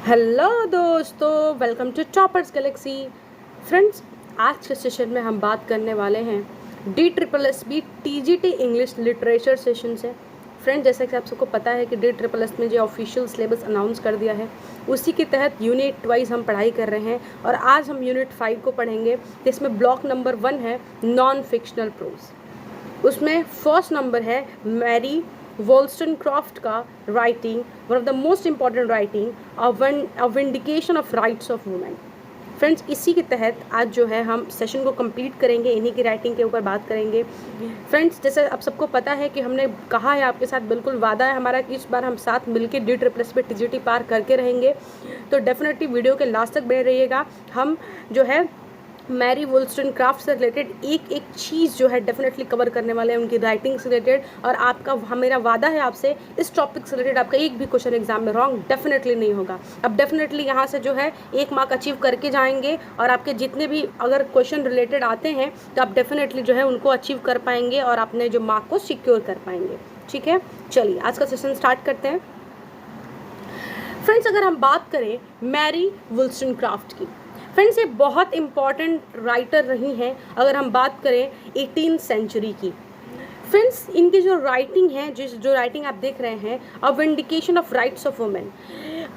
Hello दोस्तों, welcome to Toppers Galaxy. Friends, आज के सेशन में हम बात करने वाले हैं DSSB TGT English literature session से। फ्रेंड्स, जैसा कि आप सबको पता है कि DSSS में जो ऑफिशियल सिलेबस अनाउंस कर दिया है उसी के तहत यूनिट वाइज हम पढ़ाई कर रहे हैं और आज हम यूनिट 5 को पढ़ेंगे। जिसमें ब्लॉक नंबर 1 है नॉन फिक्शनल प्रोज। उसमें फर्स्ट नंबर है मैरी वोल्स्टनक्रॉफ्ट का writing, one of the most important writing, a vindication of rights of women. Friends, इसी के तहत आज जो है हम सेशन को कंप्लीट करेंगे, इन्हीं की राइटिंग के ऊपर बात करेंगे। फ्रेंड्स, जैसे आप सबको पता है कि हमने कहा है आपके साथ, बिल्कुल वादा है हमारा कि इस बार हम साथ मिलकर DSSB पे TGT पार करके रहेंगे। तो डेफिनेटली वीडियो के लास्ट तक बने रहिएगा। हम जो है मैरी वोल्स्टनक्रॉफ्ट से रिलेटेड एक एक चीज़ जो है डेफिनेटली कवर करने वाले हैं, उनकी राइटिंग से रिलेटेड। और आपका मेरा वादा है आपसे, इस टॉपिक से रिलेटेड आपका एक भी क्वेश्चन एग्जाम में रॉन्ग डेफिनेटली नहीं होगा। अब डेफिनेटली यहाँ से जो है 1 मार्क अचीव करके जाएंगे और आपके जितने भी अगर क्वेश्चन रिलेटेड आते हैं तो आप डेफिनेटली जो है उनको अचीव कर पाएंगे और अपने जो मार्क को सिक्योर कर पाएंगे। ठीक है, चलिए आज का सेशन स्टार्ट करते हैं। फ्रेंड्स, अगर हम बात करें मैरी वोल्स्टनक्रॉफ्ट की, फ्रेंड्स ये बहुत इंपॉर्टेंट राइटर रही हैं अगर हम बात करें 18th सेंचुरी की। फ्रेंड्स, इनकी जो राइटिंग है, जो राइटिंग आप देख रहे हैं, a vindication of rights of women.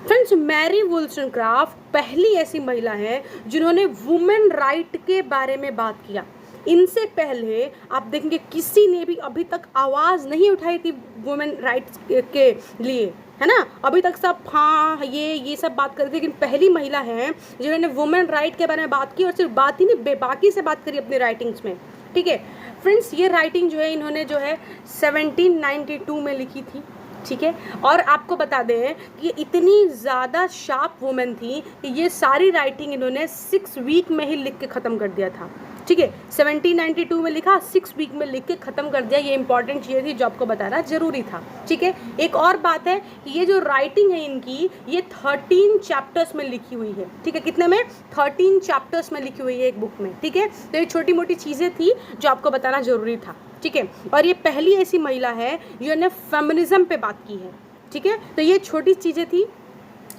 Friends, Mary Wollstonecraft पहली ऐसी महिला है जिन्होंने वुमेन राइट के बारे में बात किया। इनसे पहले आप देखेंगे किसी ने भी अभी तक आवाज़ नहीं उठाई थी वुमेन राइट्स के लिए, है ना। अभी तक सब हाँ ये सब बात करते, लेकिन पहली महिला हैं जिन्होंने वुमेन राइट के बारे में बात की और सिर्फ बात ही नहीं, बेबाकी से बात करी अपनी राइटिंग्स में। ठीक है फ्रेंड्स, ये राइटिंग जो है इन्होंने जो है 1792 में लिखी थी। ठीक है, और आपको बता दें कि ये इतनी ज़्यादा शार्प वुमेन थी कि ये सारी राइटिंग इन्होंने 6 वीक में ही लिख के ख़त्म कर दिया था। ठीक है, 1792 में लिखा, 6 वीक में लिख के ख़त्म कर दिया। ये इंपॉर्टेंट चीज़ थी जो आपको बताना ज़रूरी था। ठीक है, एक और बात है कि ये जो राइटिंग है इनकी, ये 13 चैप्टर्स में लिखी हुई है। ठीक है, कितने में? 13 चैप्टर्स में लिखी हुई है एक बुक में। ठीक है, तो ये छोटी मोटी चीज़ें थी जो आपको बताना ज़रूरी था। ठीक है, और ये पहली ऐसी महिला है जिन्होंने फेमिनिज्म पे बात की है। ठीक है, तो ये छोटी चीज़ें थी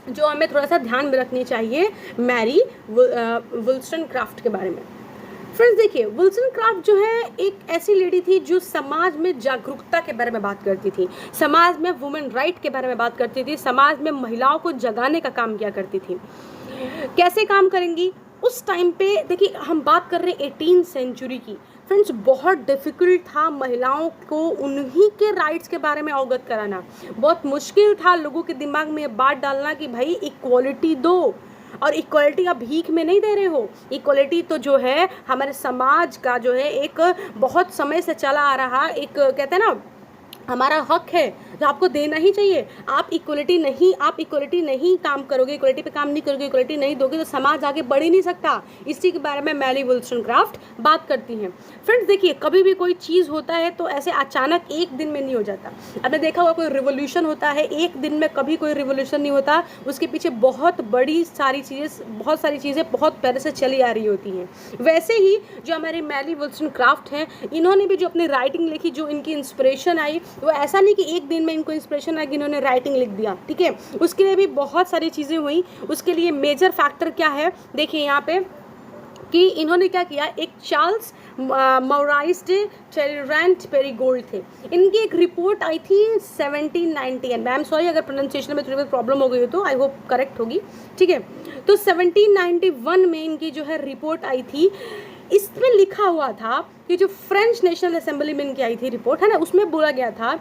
जो हमें थोड़ा सा ध्यान में रखनी चाहिए मैरी वोल्स्टनक्रॉफ्ट के बारे में। फ्रेंड्स, देखिए, वोल्स्टनक्रॉफ्ट जो है एक ऐसी लेडी थी जो समाज में जागरूकता के बारे में बात करती थी, समाज में वुमेन राइट के बारे में बात करती थी, समाज में महिलाओं को जगाने का काम किया करती थी। कैसे काम करेंगी उस टाइम पे? देखिए, हम बात कर रहे हैं 18th सेंचुरी की। फ्रेंड्स, बहुत डिफ़िकल्ट था महिलाओं को उन्हीं के राइट्स के बारे में अवगत कराना। बहुत मुश्किल था लोगों के दिमाग में ये बात डालना कि भाई इक्वालिटी दो, और इक्वालिटी आप भीख में नहीं दे रहे हो। इक्वालिटी तो जो है हमारे समाज का जो है एक बहुत समय से चला आ रहा, एक कहते हैं ना, हमारा हक है जो आपको देना ही चाहिए। आप इक्वलिटी नहीं काम करोगे, इक्वलिटी पे काम नहीं करोगे, इक्वलिटी नहीं दोगे तो समाज आगे बढ़ ही नहीं सकता। इसी के बारे में मैरी वोल्स्टनक्रॉफ्ट बात करती हैं। फ्रेंड्स, देखिए, कभी भी कोई चीज़ होता है तो ऐसे अचानक एक दिन में नहीं हो जाता। आपने देखा होगा कोई रिवोल्यूशन होता है, एक दिन में कभी कोई रिवोल्यूशन नहीं होता, उसके पीछे बहुत सारी चीज़ें बहुत पहले से चली आ रही होती हैं। वैसे ही जो हमारी मैरी वोल्स्टनक्रॉफ्ट हैं, इन्होंने भी जो अपनी राइटिंग लिखी, जो इनकी इंस्पिरेशन आई, वो ऐसा नहीं कि एक दिन में इनको इंस्पिरेशन आ कि इन्होंने राइटिंग लिख दिया। ठीक है, उसके लिए भी बहुत सारी चीज़ें हुई। उसके लिए मेजर फैक्टर क्या है, देखिए यहाँ पे कि इन्होंने क्या किया, एक चार्ल्स मॉराइस डे टेरेंट पेरीगोल्ड थे, इनकी एक रिपोर्ट आई थी 1790। आई एम सॉरी अगर प्रोनाउंसिएशन में थोड़ी बहुत प्रॉब्लम हो गई हो तो आई होप करेक्ट होगी। ठीक है, तो 1791 में इनकी जो है रिपोर्ट आई थी। इसमें लिखा हुआ था कि जो फ्रेंच नेशनल असेंबली में इनकी आई थी रिपोर्ट, है ना, उसमें बोला गया था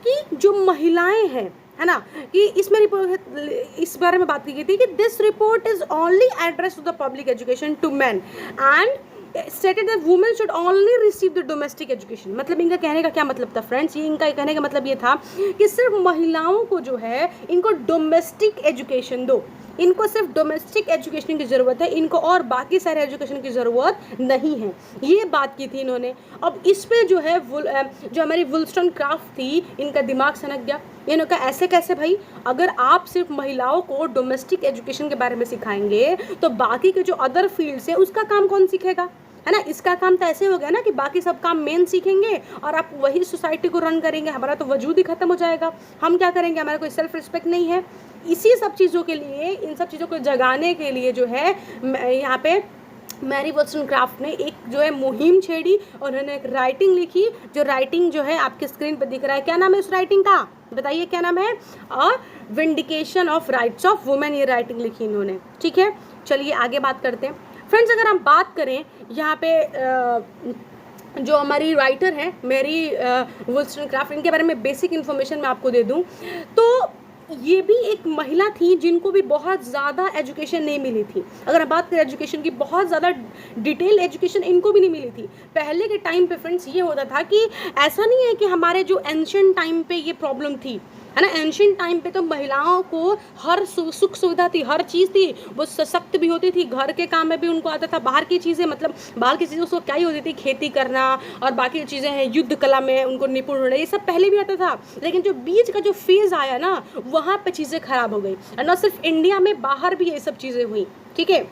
कि जो महिलाएं हैं, है ना, कि इसमें रिपोर्ट इस बारे में बात की गई थी कि this report is only address to the public education to man and stated that women should only receive the domestic education। मतलब इनका कहने का क्या मतलब था फ्रेंड्स? ये इनका कहने का मतलब ये था कि सिर्फ महिलाओं को जो है इनको डोमेस्टिक एजुकेशन दो, इनको सिर्फ डोमेस्टिक एजुकेशन की ज़रूरत है, इनको और बाकी सारे एजुकेशन की ज़रूरत नहीं है। ये बात की थी इन्होंने। अब इस पर जो है जो हमारी वोल्स्टनक्रॉफ्ट थी, इनका दिमाग सनक गया। इन्होंने कहा ऐसे कैसे भाई, अगर आप सिर्फ महिलाओं को डोमेस्टिक एजुकेशन के बारे में सिखाएंगे तो बाकी के जो अदर फील्ड्स है उसका काम कौन सीखेगा? है ना। इसका काम तो ऐसे हो गया ना कि बाकी सब काम मेन सीखेंगे और आप वही सोसाइटी को रन करेंगे, हमारा तो वजूद ही खत्म हो जाएगा। हम क्या करेंगे, हमारा कोई सेल्फ रिस्पेक्ट नहीं है। इसी सब चीज़ों के लिए, इन सब चीज़ों को जगाने के लिए जो है यहाँ पे मैरी वोllstonecraft ने एक जो है मुहिम छेड़ी और उन्होंने एक राइटिंग लिखी, जो राइटिंग जो है आपके स्क्रीन पर दिख रहा है। क्या नाम है उस राइटिंग का, बताइए क्या नाम है? Vindication of rights of women, ये राइटिंग लिखी इन्होंने। ठीक है, चलिए आगे बात करते हैं। फ्रेंड्स, अगर हम बात करें यहाँ पे जो हमारी राइटर हैं मैरी वोllstonecraft, इनके बारे में बेसिक इन्फॉर्मेशन मैं आपको दे दूँ तो ये भी एक महिला थी जिनको भी बहुत ज़्यादा एजुकेशन नहीं मिली थी। अगर हम बात करें एजुकेशन की, बहुत ज़्यादा डिटेल एजुकेशन इनको भी नहीं मिली थी। पहले के टाइम पे फ्रेंड्स ये होता था कि ऐसा नहीं है कि हमारे जो एंशिएंट टाइम पे ये प्रॉब्लम थी, है ना। एंशिएंट टाइम पे तो महिलाओं को हर सुख सुविधा थी, हर चीज़ थी, वो सशक्त भी होती थी, घर के काम में भी उनको आता था। बाहर की चीज़ें, मतलब बाहर की चीज़ें उसको क्या ही होती थी, खेती करना और बाकी चीज़ें हैं, युद्ध कला में उनको निपुण होना, ये सब पहले भी आता था। लेकिन जो बीच का जो फेज़ आया ना, वहाँ पर चीज़ें खराब हो गई। और ना सिर्फ इंडिया में, बाहर भी ये सब चीज़ें हुई। ठीक है,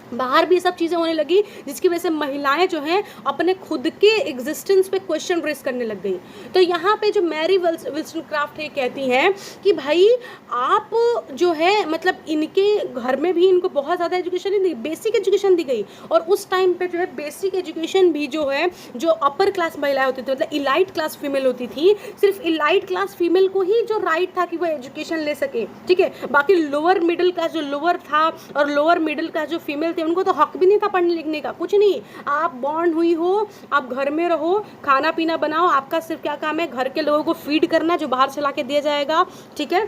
बाहर भी सब चीज़ें होने लगी, जिसकी वजह से महिलाएं जो हैं अपने खुद के एग्जिस्टेंस पे क्वेश्चन रेस करने लग गई। तो यहाँ पे जो मैरी वोllstonecraft है कहती हैं कि भाई आप जो है, मतलब इनके घर में भी इनको बहुत ज़्यादा एजुकेशन नहीं दी, बेसिक एजुकेशन दी गई। और उस टाइम पे जो है बेसिक एजुकेशन भी जो है, जो अपर क्लास महिलाएं होती थी, मतलब इलाइट क्लास फीमेल होती थी, सिर्फ इलाइट क्लास फीमेल को ही जो राइट था कि वो एजुकेशन ले सके। ठीक है, बाकी लोअर मिडिल क्लास जो लोअर था और लोअर मिडिल क्लास जो फीमेल थे, उनको तो हक भी नहीं था पढ़ने लिखने का, कुछ नहीं। आप बॉर्न हुई हो, आप घर में रहो, खाना पीना बनाओ, आपका सिर्फ क्या काम है, घर के लोगों को फीड करना जो बाहर चला के दिया जाएगा। ठीक है,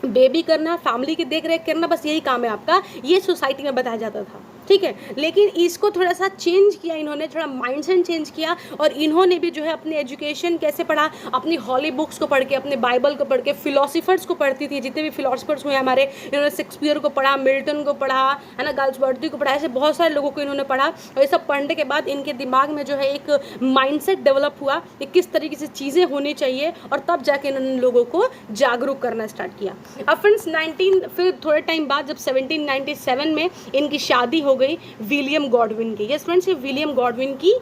बेबी करना, फैमिली की देख रेख करना, बस यही काम है आपका। ये सोसाइटी में बताया जाता था। ठीक है, लेकिन इसको थोड़ा सा चेंज किया इन्होंने, थोड़ा माइंडसेट चेंज किया। और इन्होंने भी जो है अपने एजुकेशन कैसे पढ़ा, अपनी हॉली बुक्स को पढ़ के, अपने बाइबल को पढ़ के, फिलोसफर्स को पढ़ती थी, जितने भी फिलोसफर्स हुए हमारे, इन्होंने शेक्सपियर को पढ़ा, मिल्टन को पढ़ा, है ना, गाल्सवर्दी को पढ़ा, ऐसे बहुत सारे लोगों को इन्होंने पढ़ा। और ये सब पढ़ने के बाद इनके दिमाग में जो है एक माइंडसेट डेवलप हुआ कि किस तरीके से चीज़ें होनी चाहिए, और तब जाके इन्होंने लोगों को जागरूक करना स्टार्ट किया। अब फ्रेंड्स फिर थोड़े टाइम बाद जब 1797 में इनकी शादी हो गई विलियम गॉडविन की। यस फ्रेंड्स, ये विलियम गॉडविन की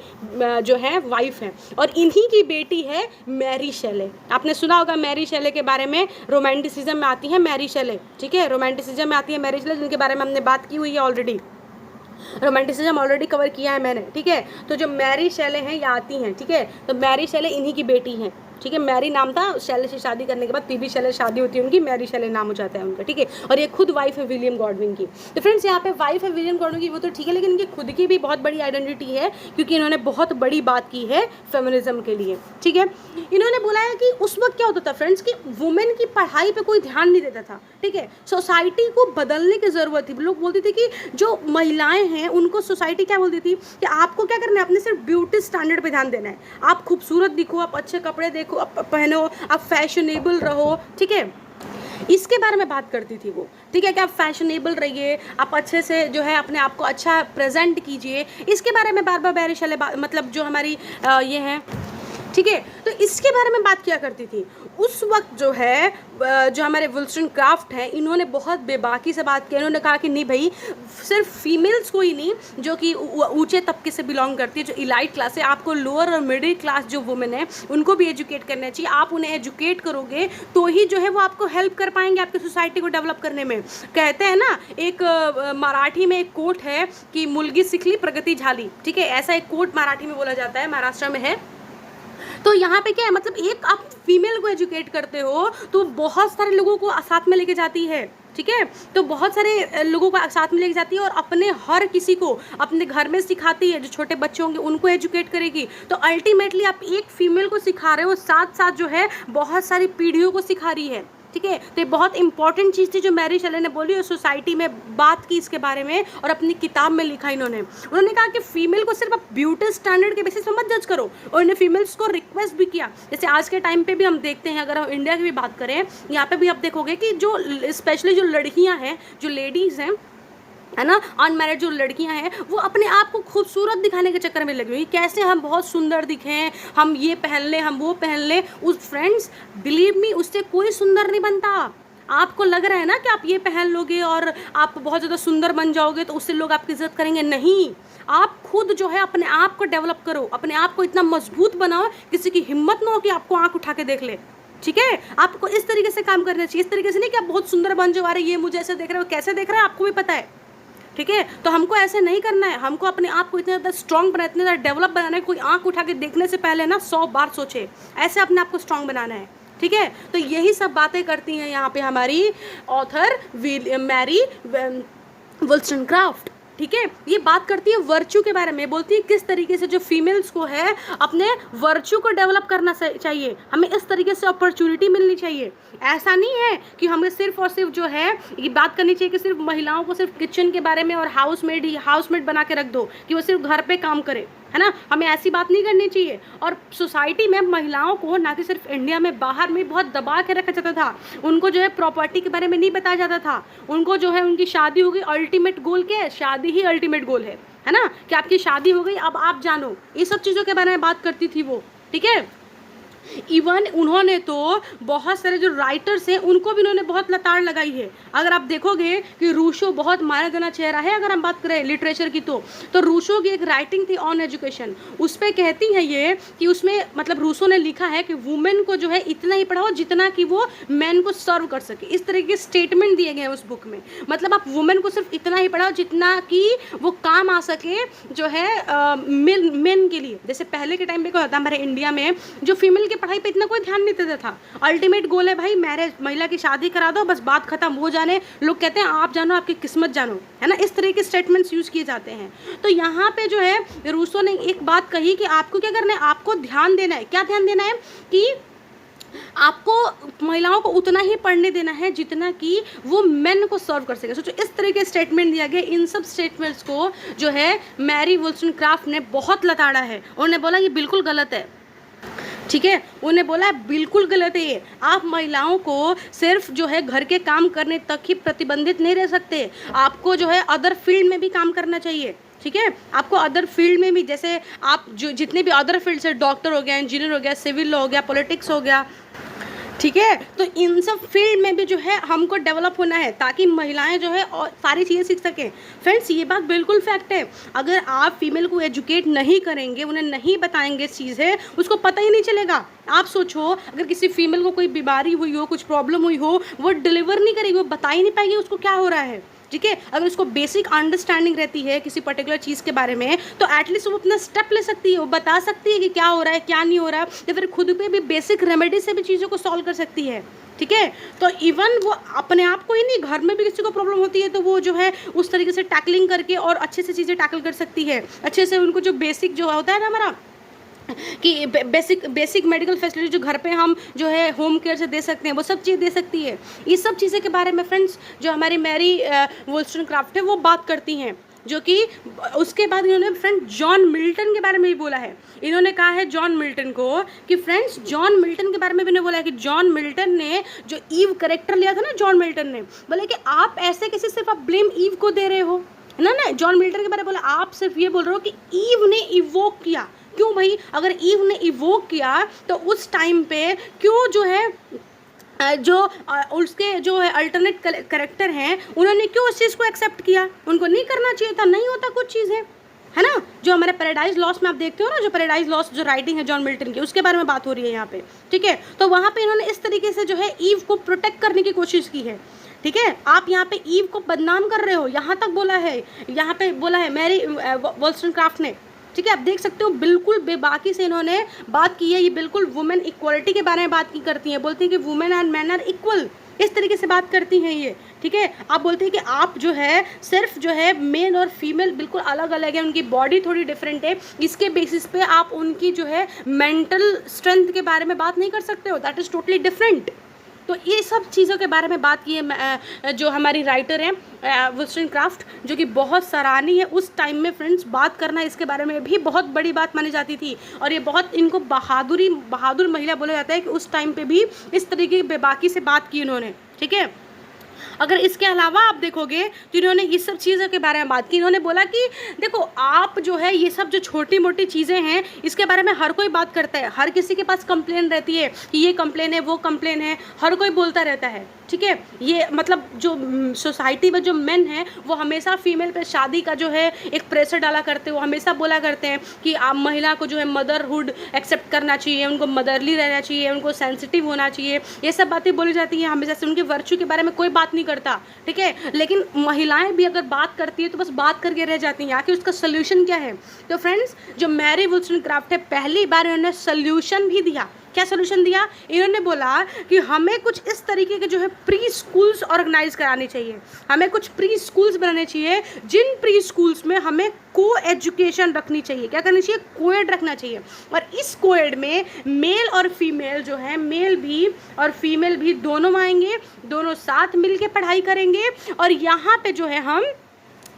जो है वाइफ है, और इन्हीं की बेटी है मैरी शेले। आपने सुना होगा मैरी शेले के बारे में, रोमांटिसिज्म में आती है मैरी शेले। ठीक है, रोमांटिसिज्म में आती है मैरी शेले, जिनके बारे में हमने बात की हुई है ऑलरेडी, रोमांटिसिज्म ऑलरेडी कवर किया है मैंने। ठीक है, तो जो मैरी शेले हैं ये आती हैं। ठीक है, तो मैरी शेले इन्हीं की बेटी हैं। ठीक है, मैरी नाम था, शैले से शादी करने के बाद पीबी शैले शादी होती है उनकी, मैरी शैले नाम हो जाता है उनका। ठीक है, और ये खुद वाइफ है विलियम गॉडविन की। तो फ्रेंड्स यहाँ पे वाइफ है विलियम गॉडविन की, वो तो ठीक है, लेकिन इनकी खुद की भी बहुत बड़ी आइडेंटिटी है, क्योंकि इन्होंने बहुत बड़ी बात की है फेमिनिज्म के लिए। ठीक है, इन्होंने बोला है कि उस वक्त क्या होता था फ्रेंड्स कि वुमेन की पढ़ाई पर कोई ध्यान नहीं देता था। ठीक है, सोसाइटी को बदलने की ज़रूरत थी। लोग बोलते थे कि जो महिलाएं हैं उनको सोसाइटी क्या बोलती थी कि आपको क्या करना है, अपने सिर्फ ब्यूटी स्टैंडर्ड पे ध्यान देना है, आप खूबसूरत दिखो, आप अच्छे कपड़े देखो, आप पहनो, आप फैशनेबल रहो। ठीक है, इसके बारे में बात करती थी वो। ठीक है, कि आप फैशनेबल रहिए, आप अच्छे से जो है अपने आप को अच्छा प्रेजेंट कीजिए, इसके बारे में बार बार मैरी शेले मतलब जो हमारी ये है। ठीक है, तो इसके बारे में बात किया करती थी। उस वक्त जो है जो हमारे वोllstonecraft हैं, इन्होंने बहुत बेबाकी से बात की। इन्होंने कहा कि नहीं भाई, सिर्फ फीमेल्स को ही नहीं, जो कि ऊंचे तबके से बिलोंग करती है, जो इलाइट क्लास है, आपको लोअर और मिडिल क्लास जो वुमेन है उनको भी एजुकेट करना चाहिए। आप उन्हें एजुकेट करोगे तो ही जो है वो आपको हेल्प कर पाएंगे आपकी सोसाइटी को डेवलप करने में। कहते हैं ना, एक मराठी में एक कोट है कि मुलगी सिखली प्रगति झाली। ठीक है, ऐसा एक कोट मराठी में बोला जाता है, महाराष्ट्र में है। तो यहाँ पे क्या है, मतलब एक आप फीमेल को एजुकेट करते हो तो बहुत सारे लोगों को साथ में लेके जाती है। ठीक है, तो बहुत सारे लोगों को साथ में लेके जाती है और अपने हर किसी को अपने घर में सिखाती है। जो छोटे बच्चे होंगे उनको एजुकेट करेगी। तो अल्टीमेटली आप एक फीमेल को सिखा रहे हो, साथ साथ जो है बहुत सारी पीढ़ियों को सिखा रही है। ठीक है, तो ये बहुत इंपॉर्टेंट चीज़ थी जो मैरी शेले ने बोली और सोसाइटी में बात की इसके बारे में, और अपनी किताब में लिखा उन्होंने कहा कि फीमेल को सिर्फ आप ब्यूटी स्टैंडर्ड के बेसिस पर मत जज करो। और उन्होंने फीमेल्स को रिक्वेस्ट भी किया, जैसे आज के टाइम पे भी हम देखते हैं, अगर हम इंडिया की भी बात करें, यहाँ पे भी आप देखोगे कि जो स्पेशली जो लड़कियाँ हैं, जो लेडीज़ हैं, है ना, अनमैरिड जो लड़कियां हैं, वो अपने आप को खूबसूरत दिखाने के चक्कर में लगी हुई, कैसे हम बहुत सुंदर दिखें, हम ये पहन लें, हम वो पहन लें। उस फ्रेंड्स बिलीव मी, उससे कोई सुंदर नहीं बनता। आपको लग रहा है ना कि आप ये पहन लोगे और आप बहुत ज़्यादा सुंदर बन जाओगे तो उससे लोग आपकी इज्जत करेंगे, नहीं। आप खुद जो है अपने आप को डेवलप करो, अपने आप को इतना मजबूत बनाओ, किसी की हिम्मत ना हो कि आपको आंख उठा के देख ले। ठीक है, आपको इस तरीके से काम करना चाहिए, इस तरीके से नहीं कि आप बहुत सुंदर बन जाओ, अरे ये मुझे ऐसे देख रहे हो, कैसे देख रहे हैं आपको भी पता है। ठीक है, तो हमको ऐसे नहीं करना है, हमको अपने आप को इतना ज़्यादा स्ट्रॉन्ग बनाना, इतना ज़्यादा डेवलप बनाना है, कोई आंख उठा के देखने से पहले ना 100 बार सोचे, ऐसे अपने आप को स्ट्रॉन्ग बनाना है। ठीक है, तो यही सब बातें करती हैं यहाँ पे हमारी ऑथर मैरी वोllstonecraft। ठीक है, ये बात करती है वर्च्यू के बारे में, बोलती है किस तरीके से जो फीमेल्स को है अपने वर्च्यू को डेवलप करना चाहिए, हमें इस तरीके से अपॉर्चुनिटी मिलनी चाहिए। ऐसा नहीं है कि हमें सिर्फ और सिर्फ जो है ये बात करनी चाहिए कि सिर्फ महिलाओं को सिर्फ किचन के बारे में और हाउसमेड बना के रख दो कि वो सिर्फ घर पे काम करे, है ना, हमें ऐसी बात नहीं करनी चाहिए। और सोसाइटी में महिलाओं को ना कि सिर्फ इंडिया में, बाहर में बहुत दबा के रखा जाता था, उनको जो है प्रॉपर्टी के बारे में नहीं बताया जाता था, उनको जो है उनकी शादी हो गई, अल्टीमेट गोल क्या है, शादी ही अल्टीमेट गोल है ना, कि आपकी शादी हो गई अब आप जानो, ये सब चीज़ों के बारे में बात करती थी वो। ठीक है, इवन उन्होंने तो बहुत सारे जो राइटर्स हैं उनको भी उन्होंने बहुत लताड़ लगाई है। अगर आप देखोगे कि रूसो बहुत माना जाना चेहरा है, अगर हम बात करें लिटरेचर की तो रूसो की एक राइटिंग थी ऑन एजुकेशन, उस पर कहती हैं ये कि उसमें मतलब रूसो ने लिखा है कि वुमेन को जो है इतना ही पढ़ाओ जितना कि वो मैन को सर्व कर सके, इस तरह के स्टेटमेंट दिए गए हैं उस बुक में। मतलब आप वुमेन को सिर्फ इतना ही पढ़ाओ जितना कि वो काम आ सके जो है मेन के लिए। जैसे पहले के टाइम पे क्या होता है हमारे इंडिया में, जो फीमेल पढ़ाई पे इतना कोई ध्यान नहीं देता था, अल्टीमेट गोल है भाई मैरिज, महिला की शादी करा दो, बस बात खत्म हो जाने, लोग कहते हैं आप जानो आपकी किस्मत जानो, है ना, इस तरह के स्टेटमेंट्स यूज किए जाते हैं। तो यहाँ पे जो है रूसो ने एक बात कही कि आपको क्या करना है, आपको ध्यान देना है। क्या ध्यान देना है कि आपको महिलाओं को उतना ही पढ़ने देना है जितना कि वो मेन को सर्व कर सके। सोचो इस तरह के स्टेटमेंट दिया गया, इन सब स्टेटमेंट्स को जो है मैरी वोllstonecraft ने बहुत लताड़ा है, उन्होंने बोला ये बिल्कुल गलत है। ठीक है, उन्हें बोला बिल्कुल गलत है ये, आप महिलाओं को सिर्फ जो है घर के काम करने तक ही प्रतिबंधित नहीं रह सकते, आपको जो है अदर फील्ड में भी काम करना चाहिए। ठीक है, आपको अदर फील्ड में भी, जैसे आप जो जितने भी अदर फील्ड से, डॉक्टर हो गया, इंजीनियर हो गया, सिविल लॉ हो गया, पॉलिटिक्स हो गया, ठीक है, तो इन सब फील्ड में भी जो है हमको डेवलप होना है ताकि महिलाएं जो है और सारी चीज़ें सीख सकें। फ्रेंड्स ये बात बिल्कुल फैक्ट है, अगर आप फीमेल को एजुकेट नहीं करेंगे, उन्हें नहीं बताएंगे चीज़ें, उसको पता ही नहीं चलेगा। आप सोचो अगर किसी फीमेल को कोई बीमारी हुई हो, कुछ प्रॉब्लम हुई हो, वो डिलीवर नहीं करेगी, वो बता ही नहीं पाएगी उसको क्या हो रहा है। ठीक है, अगर उसको बेसिक अंडरस्टैंडिंग रहती है किसी पर्टिकुलर चीज़ के बारे में, तो एटलीस्ट वो अपना स्टेप ले सकती है, वो बता सकती है कि क्या हो रहा है क्या नहीं हो रहा है, या फिर खुद पे भी बेसिक रेमेडी से भी चीज़ों को सॉल्व कर सकती है। ठीक है, तो इवन वो अपने आप को ही नहीं, घर में भी किसी को प्रॉब्लम होती है तो वो जो है उस तरीके से टैकलिंग करके और अच्छे से चीज़ें टैकल कर सकती है, अच्छे से उनको जो बेसिक जो होता है ना हमारा कि बेसिक मेडिकल फैसिलिटी जो घर पे हम जो है होम केयर से दे सकते हैं, वो सब चीज़ दे सकती है। इस सब चीज़ें के बारे में फ्रेंड्स जो हमारी मैरी वोllstonecraft है वो बात करती हैं, जो कि उसके बाद इन्होंने फ्रेंड जॉन मिल्टन के बारे में भी बोला है। इन्होंने कहा है जॉन मिल्टन को कि फ्रेंड्स जॉन मिल्टन के बारे में भी इन्होंने बोला है कि जॉन मिल्टन ने जो ईव कैरेक्टर लिया था ना, जॉन मिल्टन ने बोला कि आप ऐसे कैसे सिर्फ आप ब्लेम ईव को दे रहे हो, है ना। जॉन मिल्टन के बारे में बोला आप सिर्फ ये बोल रहे हो कि ईव ने इवोक किया। क्यों भाई, अगर ईव ने इवोक किया तो उस टाइम पे क्यों जो है जो उसके जो है अल्टरनेट कैरेक्टर हैं उन्होंने क्यों उस चीज़ को एक्सेप्ट किया, उनको नहीं करना चाहिए था, नहीं होता कुछ चीज़ें, है ना। जो हमारे पैराडाइज लॉस्ट में आप देखते हो ना, जो पैराडाइज लॉस्ट जो राइटिंग है जॉन मिल्टन की, उसके बारे में बात हो रही है यहाँ पे। ठीक है, तो वहाँ पे इन्होंने इस तरीके से जो है ईव को प्रोटेक्ट करने की कोशिश की है। ठीक है, आप यहाँ पे ईव को बदनाम कर रहे हो, यहाँ तक बोला है, यहाँ पे बोला है मैरी वोllstonecraft ने। ठीक है, आप देख सकते हो बिल्कुल बेबाकी से इन्होंने बात की है, ये बिल्कुल वुमेन इक्वलिटी के बारे में बात की करती हैं, बोलती हैं कि women and man are equal, इस तरीके से बात करती हैं ये। ठीक है, आप बोलते हैं कि आप जो है सिर्फ जो है मेल और फीमेल बिल्कुल अलग अलग है, उनकी बॉडी थोड़ी डिफरेंट है, इसके बेसिस पे आप उनकी जो है मेंटल स्ट्रेंथ के बारे में बात नहीं कर सकते हो, दैट इज़ टोटली डिफरेंट। तो ये सब चीज़ों के बारे में बात की है जो हमारी राइटर हैं वोllstonecraft, जो कि बहुत सराहनीय है। उस टाइम में फ्रेंड्स बात करना इसके बारे में भी बहुत बड़ी बात मानी जाती थी, और ये बहुत इनको बहादुर महिला बोला जाता है कि उस टाइम पे भी इस तरीके की बेबाकी से बात की उन्होंने। ठीक है, अगर इसके अलावा आप देखोगे तो इन्होंने ये सब चीज़ों के बारे में बात की। इन्होंने बोला कि देखो आप जो है ये सब जो छोटी मोटी चीज़ें हैं इसके बारे में हर कोई बात करता है, हर किसी के पास कंप्लेन रहती है कि ये कंप्लेन है वो कंप्लेन है, हर कोई बोलता रहता है। ठीक है। ये मतलब जो सोसाइटी में जो मेन है वो हमेशा फीमेल पे शादी का जो है एक प्रेशर डाला करते हैं। वो हमेशा बोला करते हैं कि आप महिला को जो है मदरहुड एक्सेप्ट करना चाहिए, उनको मदरली रहना चाहिए, उनको सेंसिटिव होना चाहिए, ये सब बातें बोली जाती हैं हमेशा से। उनके वर्च्यू के बारे में कोई बात नहीं करता, ठीक है। लेकिन महिलाएं भी अगर बात करती है तो बस बात करके रह जाती हैं, आखिर उसका सोल्यूशन क्या है। तो फ्रेंड्स, जो मैरी वुllstonecraft है, पहली बार इन्होंने सोल्यूशन भी दिया। क्या सोल्यूशन दिया? इन्होंने बोला कि हमें कुछ इस तरीके के जो है प्री स्कूल्स ऑर्गेनाइज कराने चाहिए, हमें कुछ प्री स्कूल्स बनाने चाहिए, जिन प्री स्कूल्स में हमें को एजुकेशन रखनी चाहिए। क्या करनी चाहिए? कोएड रखना चाहिए। और इस कोएड में मेल और फीमेल जो है, मेल भी और फीमेल भी दोनों आएंगे, दोनों साथ मिल के पढ़ाई करेंगे। और यहाँ पे जो है हम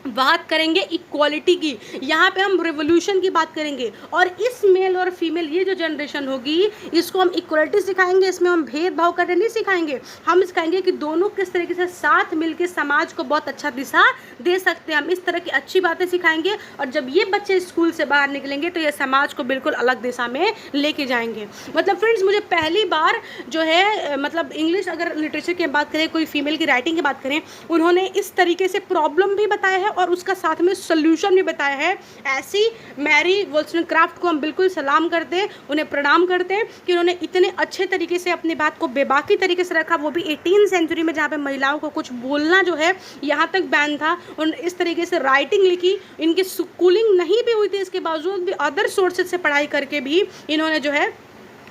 बात करेंगे इक्वालिटी की, यहाँ पे हम रिवोल्यूशन की बात करेंगे। और इस मेल और फीमेल ये जो जनरेशन होगी, इसको हम इक्वालिटी सिखाएंगे, इसमें हम भेदभाव करने नहीं सिखाएंगे। हम सिखाएंगे कि दोनों किस तरीके से साथ मिलकर समाज को बहुत अच्छा दिशा दे सकते हैं। हम इस तरह की अच्छी बातें सिखाएंगे और जब ये बच्चे स्कूल से बाहर निकलेंगे तो ये समाज को बिल्कुल अलग दिशा में लेके जाएंगे। मतलब फ्रेंड्स, मुझे पहली बार जो है मतलब इंग्लिश अगर लिटरेचर की बात करें, कोई फीमेल की राइटिंग की बात करें, उन्होंने इस तरीके से प्रॉब्लम भी बताया है और उसका साथ में सोल्यूशन भी बताया है। ऐसी मैरी वुllstonecraft को हम बिल्कुल सलाम करते हैं, उन्हें प्रणाम करते हैं कि उन्होंने इतने अच्छे तरीके से अपनी बात को बेबाकी तरीके से रखा, वो भी 18th सेंचुरी में, जहाँ पे महिलाओं को कुछ बोलना जो है यहाँ तक बैन था। उन्होंने इस तरीके से राइटिंग लिखी, इनकी स्कूलिंग नहीं भी हुई थी, इसके बावजूद भी अदर सोर्सेज से पढ़ाई करके भी इन्होंने जो है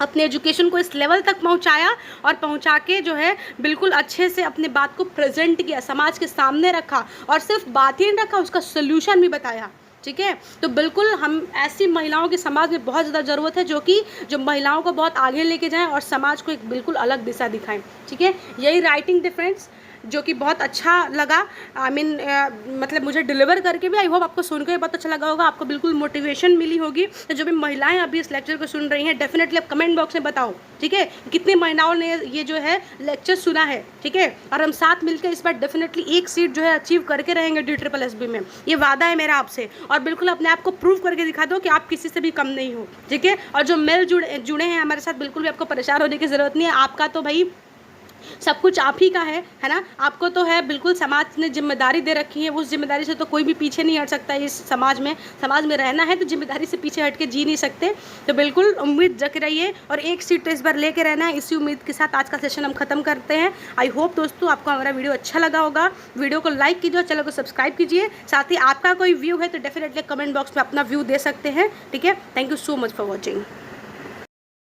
अपने एजुकेशन को इस लेवल तक पहुंचाया और पहुंचा के जो है बिल्कुल अच्छे से अपने बात को प्रेजेंट किया, समाज के सामने रखा। और सिर्फ बात ही नहीं रखा, उसका सोल्यूशन भी बताया, ठीक है। तो बिल्कुल हम ऐसी महिलाओं की समाज में बहुत ज़्यादा ज़रूरत है जो महिलाओं को बहुत आगे लेके जाएं और समाज को एक बिल्कुल अलग दिशा दिखाएं, ठीक है। यही राइटिंग थी फ्रेंड्स, जो कि बहुत अच्छा लगा। मतलब मुझे डिलीवर करके भी आई होप आपको सुनकर भी बहुत अच्छा लगा होगा, आपको बिल्कुल मोटिवेशन मिली होगी। तो जो भी महिलाएं अभी इस लेक्चर को सुन रही हैं, डेफिनेटली आप कमेंट बॉक्स में बताओ, ठीक है, कितनी महिलाओं ने ये जो है लेक्चर सुना है, ठीक है। और हम साथ मिलकर इस बार डेफिनेटली एक सीट जो है अचीव करके रहेंगे DSSB में, ये वादा है मेरा आपसे। और बिल्कुल अपने आप को प्रूव करके दिखा दो कि आप किसी से भी कम नहीं हो, ठीक है। और जो मेल जुड़े हैं हमारे साथ, बिल्कुल भी आपको परेशान होने की ज़रूरत नहीं है। आपका तो भाई सब कुछ आप ही का है ना। आपको तो है बिल्कुल, समाज ने जिम्मेदारी दे रखी है, उस जिम्मेदारी से तो कोई भी पीछे नहीं हट सकता। इस समाज में रहना है तो जिम्मेदारी से पीछे हट के जी नहीं सकते। तो बिल्कुल उम्मीद जग रही है और एक सीट इस बार लेके रहना है। इसी उम्मीद के साथ आज का सेशन हम खत्म करते हैं। आई होप दोस्तों आपको हमारा वीडियो अच्छा लगा होगा। वीडियो को लाइक कीजिए और चैनल को सब्सक्राइब कीजिए। साथ ही आपका कोई व्यू है तो डेफिनेटली कमेंट बॉक्स में अपना व्यू दे सकते हैं, ठीक है। Thank you so much for watching.